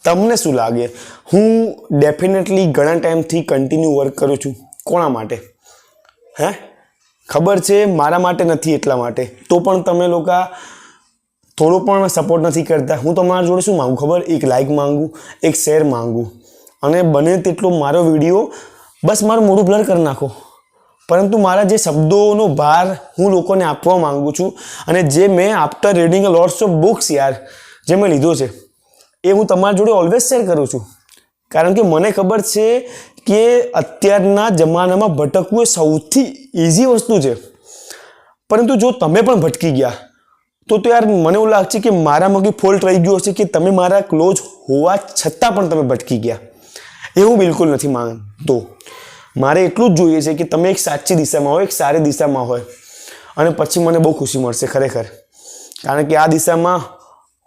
તમને શું લાગે? હું ડેફિનેટલી ઘણા ટાઈમથી કન્ટિન્યુ વર્ક કરું છું. કોના માટે? હે, ખબર છે મારા માટે નથી, એટલા માટે તો પણ તમે લોકો થોડો પણ સપોર્ટ નથી કરતા. હું તમારા જોડે શું માગું ખબર? એક લાઇક માગું, એક શેર માગું, અને બને તેટલો મારો વિડીયો બસ મારું મોઢું બ્લર કરી નાખો. પરંતુ મારા જે શબ્દોનો ભાર હું લોકોને આપવા માગું છું, અને જે મેં after reading a lots of books યાર જે મેં લીધો છે, એ હું તમારા જોડે ઓલવેઝ શેર કરું છું. કારણ કે મને ખબર છે કે અત્યારના જમાનામાં ભટકવું એ સૌથી ઇઝી વસ્તુ છે. પરંતુ જો તમે પણ ભટકી ગયા તો યાર મને એવું લાગે છે કે મારામાં કંઈ ફોલ્ટ રહી ગયો હશે, કે તમે મારા ક્લોઝ હોવા છતાં પણ તમે ભટકી ગયા. એવું બિલકુલ નથી માનતો. મારે એટલું જ જોઈએ છે કે તમે એક સાચી દિશામાં હોય, એક સારી દિશામાં હોય, અને પછી મને બહુ ખુશી મળશે ખરેખર. કારણ કે આ દિશામાં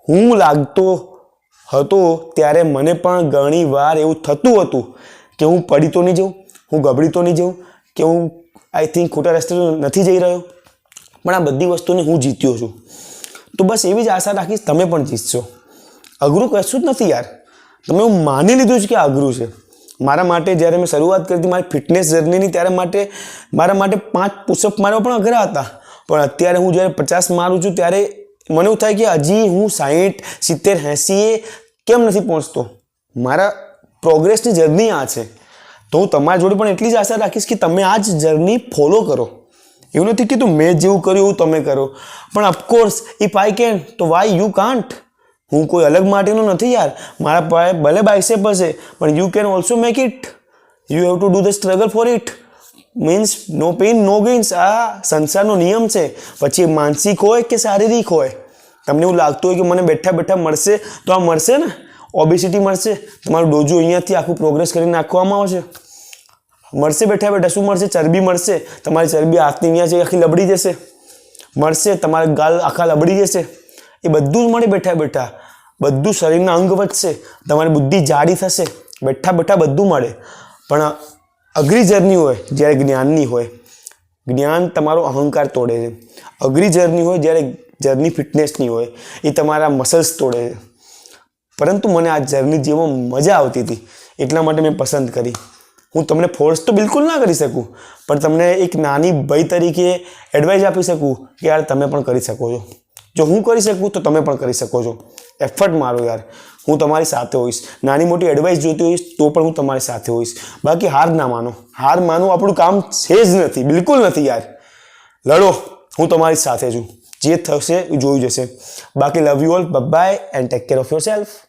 હું લાગતો હતો ત્યારે મને પણ ઘણી વાર એવું થતું હતું કે હું પડી તો નહીં જાઉં, હું ગબડી તો નહીં જાઉં, કે હું આઈ થિંક ખોટા રસ્તે નથી જઈ રહ્યો. પણ આ બધી વસ્તુને હું જીત્યો છું. તો બસ એવી જ આશા રાખીશ તમે પણ જીતશો. અઘરું કશું જ નથી યાર. તમે હું માની લીધું છે કે અઘરું છે. મારા માટે જ્યારે મેં શરૂઆત કરી હતી મારી ફિટનેસ જર્નીની, ત્યારે મારા માટે 5 પુશઅપ મારવા પણ અઘરા હતા. પણ અત્યારે હું જ્યારે 50 મારું છું ત્યારે મને એવું થાય કે હજી હું 60, 70, 80 કેમ નથી પહોંચતો. મારા પ્રોગ્રેસની જર્ની આ છે. તો હું તમારા જોડે પણ એટલી જ આશા રાખીશ કે તમે આ જ જર્ની ફોલો કરો. એવું નથી કીધું મેં જેવું કર્યું એવું તમે કરો, પણ ઓફકોર્સ ઇફ આઈ કેન તો વાય યુ કાન્ટ. હું કોઈ અલગ માટેનો નથી યાર. મારા પાસે ભલે બાઇસેપ હશે, પણ you can also make it. You have to do the struggle for it. Means no pain no gains. આ સંસારનો નિયમ છે. પછી માનસિક હોય કે શારીરિક હોય. તમને એવું લાગતું હોય કે મને બેઠા બેઠા મળશે તો આ મળશે ને. ઓબેસિટી મળશે, તમારું ડોજો અહીંયાથી આખું પ્રોગ્રેસ કરી નાખવામાં આવશે. મળશે બેઠા બેઠા. શું મળશે? ચરબી મળશે. તમારી ચરબી હાથની અહીંયા છે આખી લબડી જશે. મળશે તમારા ગાલ આખા લબડી જશે. એ બધું જ મળે બેઠા બેઠા. બધું શરીરના અંગ વધશે, તમારી બુદ્ધિ જાડી થશે. બેઠા બેઠા બધું મળે. પણ અઘરી જર્ની હોય જ્યારે જ્ઞાનની હોય. જ્ઞાન તમારો અહંકાર તોડે છે. અઘરી જર્ની હોય જ્યારે જર્ની ફિટનેસની હોય, એ તમારા મસલ્સ તોડે છે. પરંતુ મને આ જર્ની જેમાં મજા આવતી હતી એટલા માટે મેં પસંદ કરી. હું તમને ફોર્સ તો બિલકુલ ના કરી શકું, પણ તમને એક નાની ભાઈ તરીકે એડવાઇસ આપી શકું કે યાર તમે પણ કરી શકો છો. જો હું કરી શકું તો તમે પણ કરી શકો છો. એફર્ટ મારો યાર. હું તમારી સાથે હોઈશ. નાની મોટી એડવાઇસ જોઈતી હોઈશ તો પણ હું તમારી સાથે હોઈશ. બાકી હાર ના માનો. હાર માનવું આપણું કામ છે જ નથી, બિલકુલ નથી યાર. લડો, હું તમારી સાથે છું. જે થશે એ જોઈ જશે. બાકી love you all, bye and take care of your self.